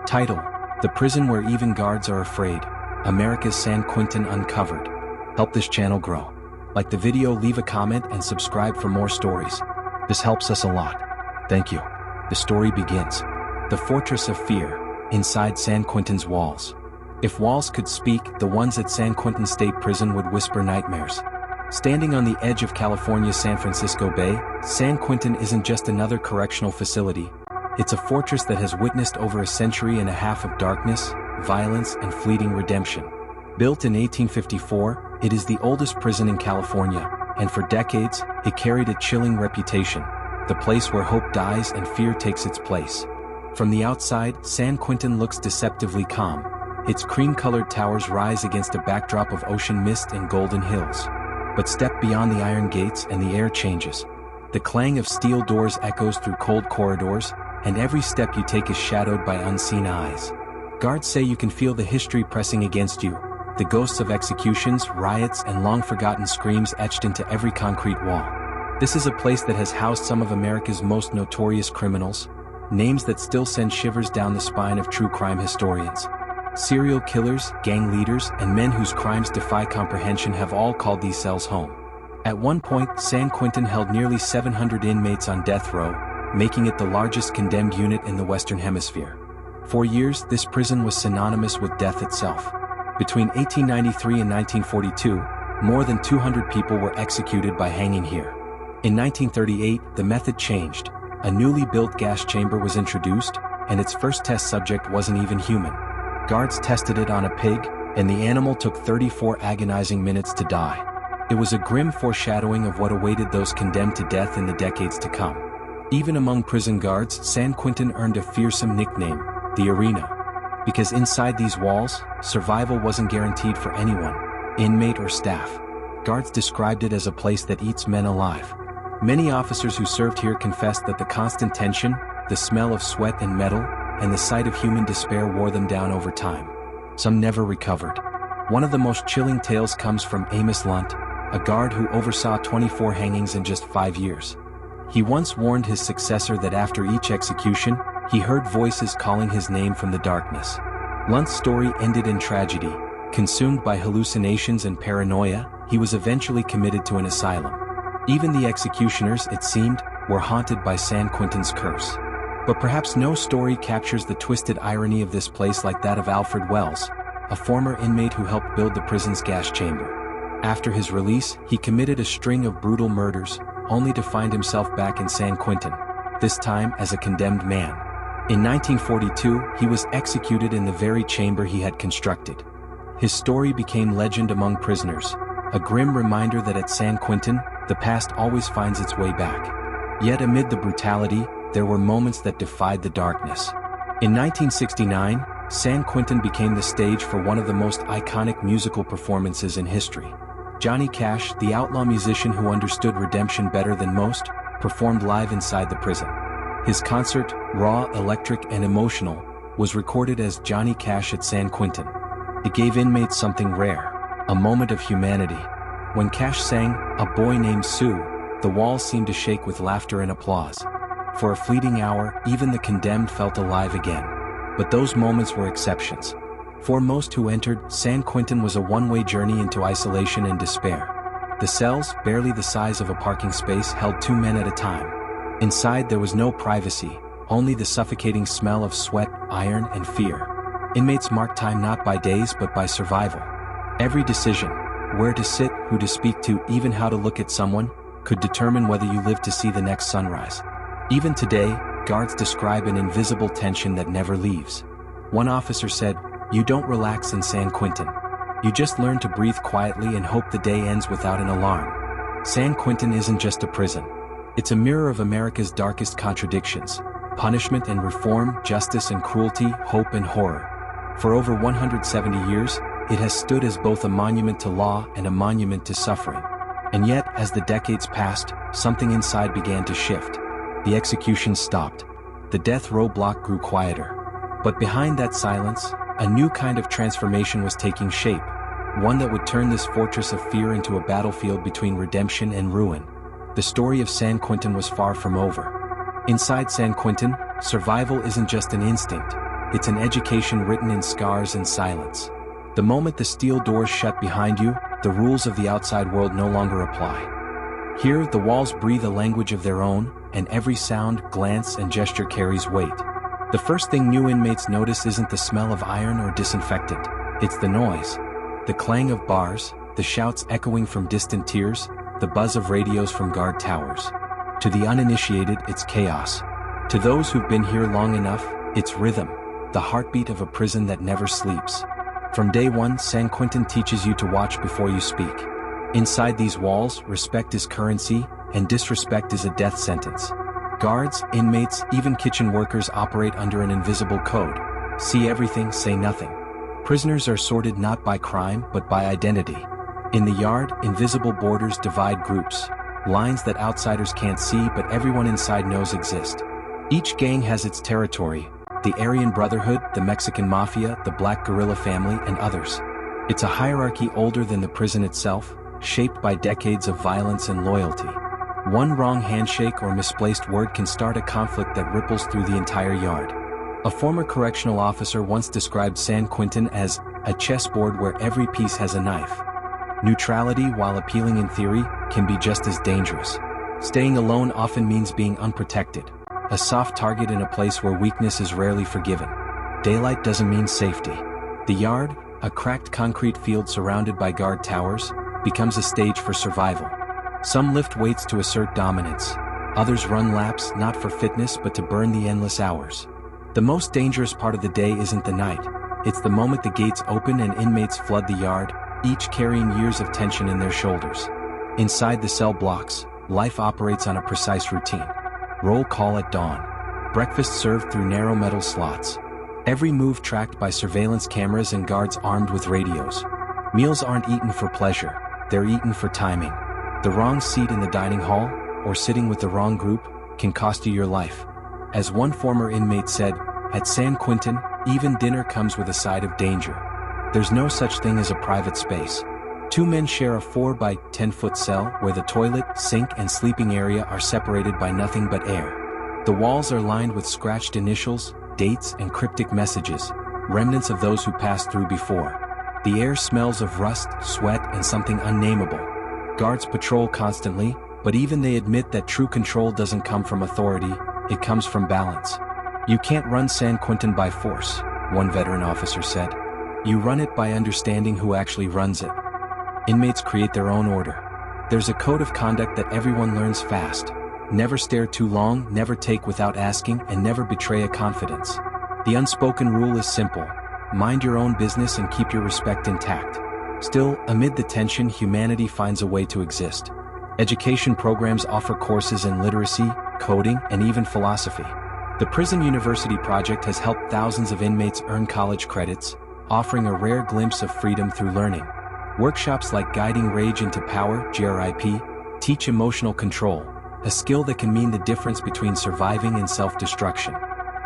Title: The Prison Where Even Guards Are Afraid. America's San Quentin Uncovered. Help this channel grow. Like the video, leave a comment, and subscribe for more stories. This helps us a lot. Thank you. The story begins. The Fortress of Fear, inside San Quentin's walls. If walls could speak, the ones at San Quentin State Prison would whisper nightmares. Standing on the edge of California's San Francisco Bay, San Quentin isn't just another correctional facility. It's a fortress that has witnessed over a century and a half of darkness, violence, and fleeting redemption. Built in 1854, it is the oldest prison in California, and for decades, it carried a chilling reputation, the place where hope dies and fear takes its place. From the outside, San Quentin looks deceptively calm. Its cream-colored towers rise against a backdrop of ocean mist and golden hills. But step beyond the iron gates and the air changes. The clang of steel doors echoes through cold corridors, and every step you take is shadowed by unseen eyes. Guards say you can feel the history pressing against you, the ghosts of executions, riots, and long-forgotten screams etched into every concrete wall. This is a place that has housed some of America's most notorious criminals, names that still send shivers down the spine of true crime historians. Serial killers, gang leaders, and men whose crimes defy comprehension have all called these cells home. At one point, San Quentin held nearly 700 inmates on death row, making it the largest condemned unit in the Western Hemisphere. For years, this prison was synonymous with death itself. Between 1893 and 1942, more than 200 people were executed by hanging here. In 1938, the method changed. A newly built gas chamber was introduced, and its first test subject wasn't even human. Guards tested it on a pig, and the animal took 34 agonizing minutes to die. It was a grim foreshadowing of what awaited those condemned to death in the decades to come. Even among prison guards, San Quentin earned a fearsome nickname, the Arena. Because inside these walls, survival wasn't guaranteed for anyone, inmate or staff. Guards described it as a place that eats men alive. Many officers who served here confessed that the constant tension, the smell of sweat and metal, and the sight of human despair wore them down over time. Some never recovered. One of the most chilling tales comes from Amos Lunt, a guard who oversaw 24 hangings in just 5 years. He once warned his successor that after each execution, he heard voices calling his name from the darkness. Lunt's story ended in tragedy. Consumed by hallucinations and paranoia, he was eventually committed to an asylum. Even the executioners, it seemed, were haunted by San Quentin's curse. But perhaps no story captures the twisted irony of this place like that of Alfred Wells, a former inmate who helped build the prison's gas chamber. After his release, he committed a string of brutal murders, only to find himself back in San Quentin, this time as a condemned man. In 1942, he was executed in the very chamber he had constructed. His story became legend among prisoners, a grim reminder that at San Quentin, the past always finds its way back. Yet amid the brutality, there were moments that defied the darkness. In 1969, San Quentin became the stage for one of the most iconic musical performances in history. Johnny Cash, the outlaw musician who understood redemption better than most, performed live inside the prison. His concert, raw, electric, and emotional, was recorded as Johnny Cash at San Quentin. It gave inmates something rare, a moment of humanity. When Cash sang "A Boy Named Sue," the walls seemed to shake with laughter and applause. For a fleeting hour, even the condemned felt alive again. But those moments were exceptions. For most who entered, San Quentin was a one-way journey into isolation and despair. The cells, barely the size of a parking space, held 2 men at a time. Inside there was no privacy, only the suffocating smell of sweat, iron, and fear. Inmates marked time not by days but by survival. Every decision, where to sit, who to speak to, even how to look at someone, could determine whether you lived to see the next sunrise. Even today, guards describe an invisible tension that never leaves. One officer said, "You don't relax in San Quentin. You just learn to breathe quietly and hope the day ends without an alarm." San Quentin isn't just a prison. It's a mirror of America's darkest contradictions: punishment and reform, justice and cruelty, hope and horror. For over 170 years, it has stood as both a monument to law and a monument to suffering. And yet, as the decades passed, something inside began to shift. The executions stopped. The death row block grew quieter. But behind that silence, a new kind of transformation was taking shape, one that would turn this fortress of fear into a battlefield between redemption and ruin. The story of San Quentin was far from over. Inside San Quentin, survival isn't just an instinct, it's an education written in scars and silence. The moment the steel doors shut behind you, the rules of the outside world no longer apply. Here, the walls breathe a language of their own, and every sound, glance, and gesture carries weight. The first thing new inmates notice isn't the smell of iron or disinfectant, it's the noise. The clang of bars, the shouts echoing from distant tiers, the buzz of radios from guard towers. To the uninitiated, it's chaos. To those who've been here long enough, it's rhythm, the heartbeat of a prison that never sleeps. From day one, San Quentin teaches you to watch before you speak. Inside these walls, respect is currency, and disrespect is a death sentence. Guards, inmates, even kitchen workers operate under an invisible code. See everything, say nothing. Prisoners are sorted not by crime, but by identity. In the yard, invisible borders divide groups. Lines that outsiders can't see but everyone inside knows exist. Each gang has its territory. The Aryan Brotherhood, the Mexican Mafia, the Black Guerrilla Family, and others. It's a hierarchy older than the prison itself, shaped by decades of violence and loyalty. One wrong handshake or misplaced word can start a conflict that ripples through the entire yard. A former correctional officer once described San Quentin as a chessboard where every piece has a knife. Neutrality, while appealing in theory, can be just as dangerous. Staying alone often means being unprotected, a soft target in a place where weakness is rarely forgiven. Daylight doesn't mean safety. The yard, a cracked concrete field surrounded by guard towers, becomes a stage for survival. Some lift weights to assert dominance. Others run laps not for fitness but to burn the endless hours. The most dangerous part of the day isn't the night. It's the moment the gates open and inmates flood the yard, each carrying years of tension in their shoulders. Inside the cell blocks, life operates on a precise routine. Roll call at dawn. Breakfast served through narrow metal slots. Every move tracked by surveillance cameras and guards armed with radios. Meals aren't eaten for pleasure, they're eaten for timing. The wrong seat in the dining hall, or sitting with the wrong group, can cost you your life. As one former inmate said, at San Quentin, even dinner comes with a side of danger. There's no such thing as a private space. Two men share a 4 by 10-foot cell where the toilet, sink, and sleeping area are separated by nothing but air. The walls are lined with scratched initials, dates, and cryptic messages, remnants of those who passed through before. The air smells of rust, sweat, and something unnameable. Guards patrol constantly, but even they admit that true control doesn't come from authority, it comes from balance. You can't run San Quentin by force, one veteran officer said. You run it by understanding who actually runs it. Inmates create their own order. There's a code of conduct that everyone learns fast. Never stare too long, never take without asking, and never betray a confidence. The unspoken rule is simple. Mind your own business and keep your respect intact. Still, amid the tension, humanity finds a way to exist. Education programs offer courses in literacy, coding, and even philosophy. The Prison University Project has helped thousands of inmates earn college credits, offering a rare glimpse of freedom through learning. Workshops like Guiding Rage into Power, GRIP, teach emotional control, a skill that can mean the difference between surviving and self-destruction.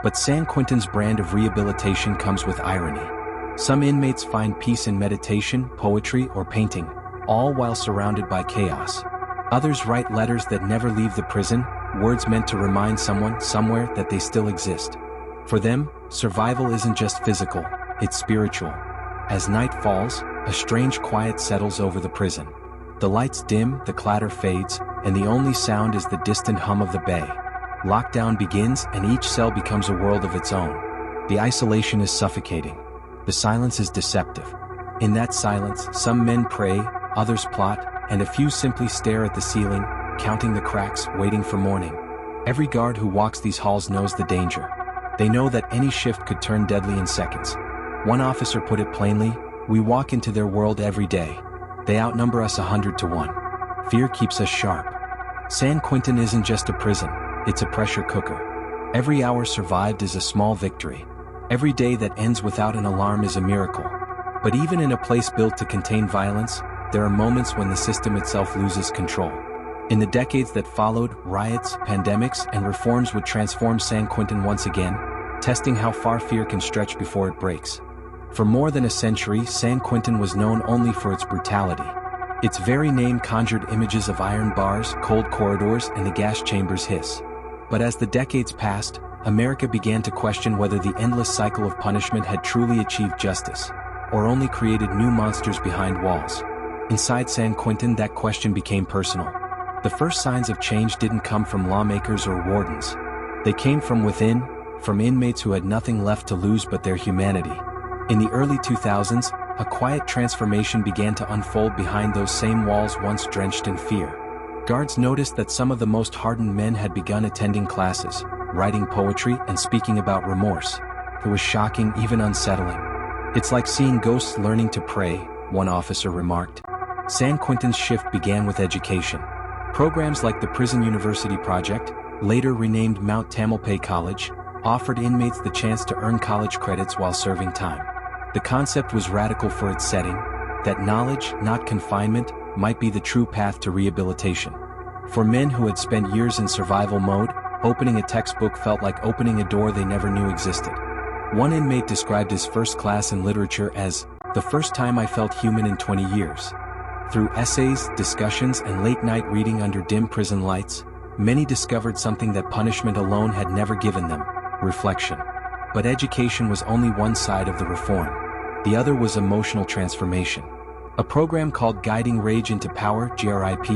But San Quentin's brand of rehabilitation comes with irony. Some inmates find peace in meditation, poetry, or painting, all while surrounded by chaos. Others write letters that never leave the prison, words meant to remind someone, somewhere, that they still exist. For them, survival isn't just physical, it's spiritual. As night falls, a strange quiet settles over the prison. The lights dim, the clatter fades, and the only sound is the distant hum of the bay. Lockdown begins, and each cell becomes a world of its own. The isolation is suffocating. The silence is deceptive. In that silence, some men pray, others plot, and a few simply stare at the ceiling, counting the cracks, waiting for morning. Every guard who walks these halls knows the danger. They know that any shift could turn deadly in seconds. One officer put it plainly, we walk into their world every day. They outnumber us 100 to 1. Fear keeps us sharp. San Quentin isn't just a prison, it's a pressure cooker. Every hour survived is a small victory. Every day that ends without an alarm is a miracle. But even in a place built to contain violence, there are moments when the system itself loses control. In the decades that followed, riots, pandemics, and reforms would transform San Quentin once again, testing how far fear can stretch before it breaks. For more than a century, San Quentin was known only for its brutality. Its very name conjured images of iron bars, cold corridors, and the gas chamber's hiss. But as the decades passed, America began to question whether the endless cycle of punishment had truly achieved justice, or only created new monsters behind walls. Inside San Quentin, that question became personal. The first signs of change didn't come from lawmakers or wardens. They came from within, from inmates who had nothing left to lose but their humanity. In the early 2000s, a quiet transformation began to unfold behind those same walls once drenched in fear. Guards noticed that some of the most hardened men had begun attending classes, writing poetry and speaking about remorse. It was shocking, even unsettling. "It's like seeing ghosts learning to pray," one officer remarked. San Quentin's shift began with education. Programs like the Prison University Project, later renamed Mount Tamalpais College, offered inmates the chance to earn college credits while serving time. The concept was radical for its setting, that knowledge, not confinement, might be the true path to rehabilitation. For men who had spent years in survival mode, opening a textbook felt like opening a door they never knew existed. One inmate described his first class in literature as, "the first time I felt human in 20 years." Through essays, discussions, and late-night reading under dim prison lights, many discovered something that punishment alone had never given them: reflection. But education was only one side of the reform. The other was emotional transformation. A program called Guiding Rage into Power (GRIP)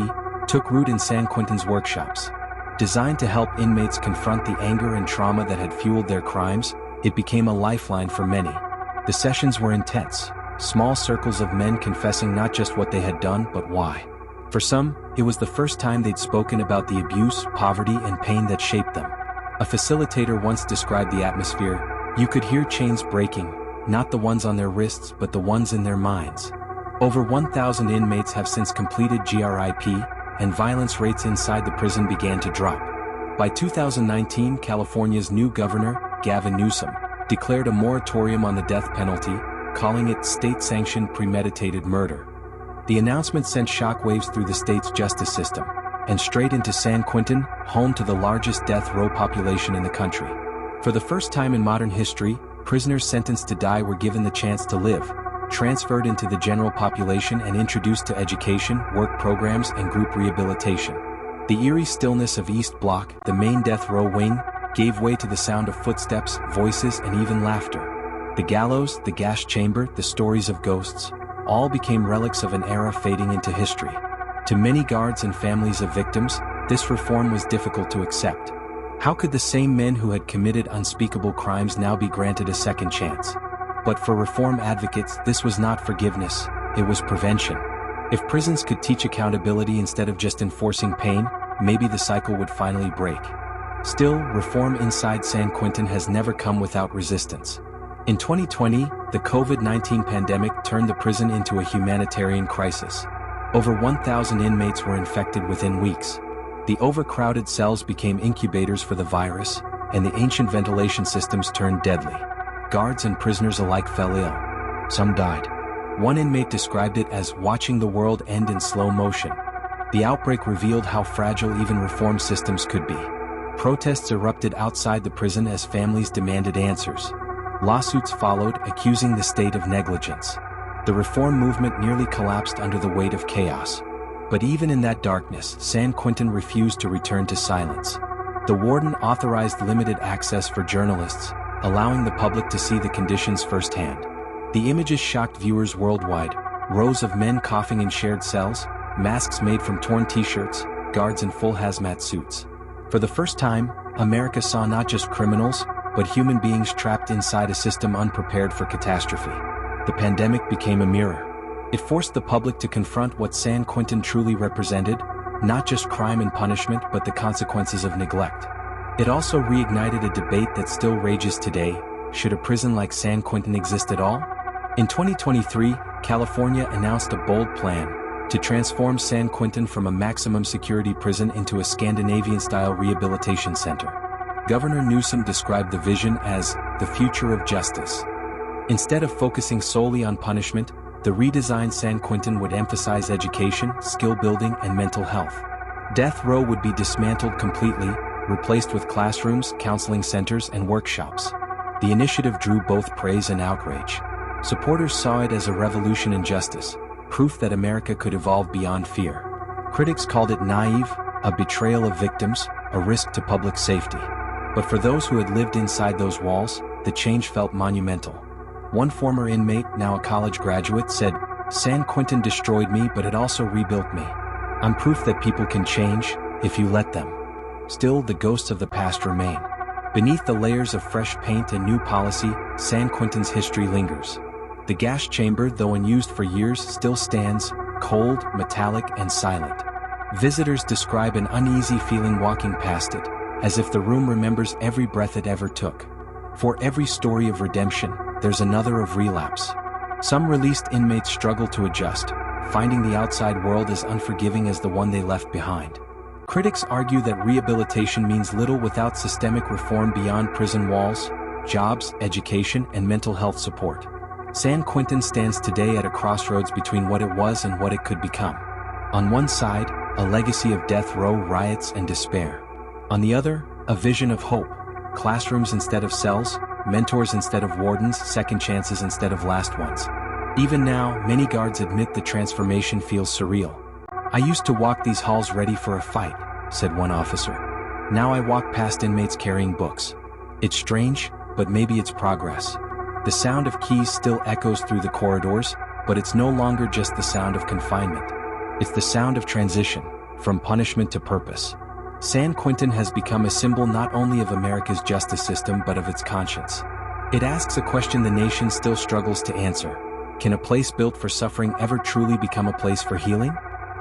took root in San Quentin's workshops. Designed to help inmates confront the anger and trauma that had fueled their crimes, it became a lifeline for many. The sessions were intense, small circles of men confessing not just what they had done but why. For some, it was the first time they'd spoken about the abuse, poverty, and pain that shaped them. A facilitator once described the atmosphere: "You could hear chains breaking, not the ones on their wrists but the ones in their minds." Over 1,000 inmates have since completed GRIP, and violence rates inside the prison began to drop. By 2019, California's new governor, Gavin Newsom, declared a moratorium on the death penalty, calling it state-sanctioned premeditated murder. The announcement sent shockwaves through the state's justice system, and straight into San Quentin, home to the largest death row population in the country. For the first time in modern history, prisoners sentenced to die were given the chance to live, transferred into the general population and introduced to education, work programs, and group rehabilitation. The eerie stillness of East Block, the main death row wing, gave way to the sound of footsteps, voices, and even laughter. The gallows, the gas chamber, the stories of ghosts, all became relics of an era fading into history. To many guards and families of victims, this reform was difficult to accept. How could the same men who had committed unspeakable crimes now be granted a second chance? But for reform advocates, this was not forgiveness, it was prevention. If prisons could teach accountability instead of just enforcing pain, maybe the cycle would finally break. Still, reform inside San Quentin has never come without resistance. In 2020, the COVID-19 pandemic turned the prison into a humanitarian crisis. Over 1,000 inmates were infected within weeks. The overcrowded cells became incubators for the virus, and the ancient ventilation systems turned deadly. Guards and prisoners alike fell ill. Some died. One inmate described it as watching the world end in slow motion. The outbreak revealed how fragile even reform systems could be. Protests erupted outside the prison as families demanded answers. Lawsuits followed, accusing the state of negligence. The reform movement nearly collapsed under the weight of chaos. But even in that darkness, San Quentin refused to return to silence. The warden authorized limited access for journalists, allowing the public to see the conditions firsthand. The images shocked viewers worldwide: rows of men coughing in shared cells, masks made from torn t-shirts, guards in full hazmat suits. For the first time, America saw not just criminals, but human beings trapped inside a system unprepared for catastrophe. The pandemic became a mirror. It forced the public to confront what San Quentin truly represented: not just crime and punishment but the consequences of neglect. It also reignited a debate that still rages today: should a prison like San Quentin exist at all? In 2023, California announced a bold plan to transform San Quentin from a maximum security prison into a Scandinavian-style rehabilitation center. Governor Newsom described the vision as the future of justice. Instead of focusing solely on punishment, the redesigned San Quentin would emphasize education, skill building, and mental health. Death row would be dismantled completely, replaced with classrooms, counseling centers, and workshops. The initiative drew both praise and outrage. Supporters saw it as a revolution in justice, proof that America could evolve beyond fear. Critics called it naive, a betrayal of victims, a risk to public safety. But for those who had lived inside those walls, the change felt monumental. One former inmate, now a college graduate, said, "San Quentin destroyed me, but it also rebuilt me. I'm proof that people can change, if you let them." Still, the ghosts of the past remain. Beneath the layers of fresh paint and new policy, San Quentin's history lingers. The gas chamber, though unused for years, still stands, cold, metallic, and silent. Visitors describe an uneasy feeling walking past it, as if the room remembers every breath it ever took. For every story of redemption, there's another of relapse. Some released inmates struggle to adjust, finding the outside world as unforgiving as the one they left behind. Critics argue that rehabilitation means little without systemic reform beyond prison walls, jobs, education, and mental health support. San Quentin stands today at a crossroads between what it was and what it could become. On one side, a legacy of death row, riots, and despair. On the other, a vision of hope: classrooms instead of cells, mentors instead of wardens, second chances instead of last ones. Even now, many guards admit the transformation feels surreal. "I used to walk these halls ready for a fight," said one officer. "Now I walk past inmates carrying books. It's strange, but maybe it's progress." The sound of keys still echoes through the corridors, but it's no longer just the sound of confinement. It's the sound of transition, from punishment to purpose. San Quentin has become a symbol not only of America's justice system but of its conscience. It asks a question the nation still struggles to answer. Can a place built for suffering ever truly become a place for healing?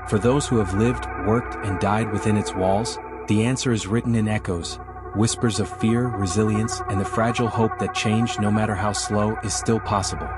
For those who have lived, worked, and died within its walls, the answer is written in echoes, whispers of fear, resilience, and the fragile hope that change, no matter how slow, is still possible.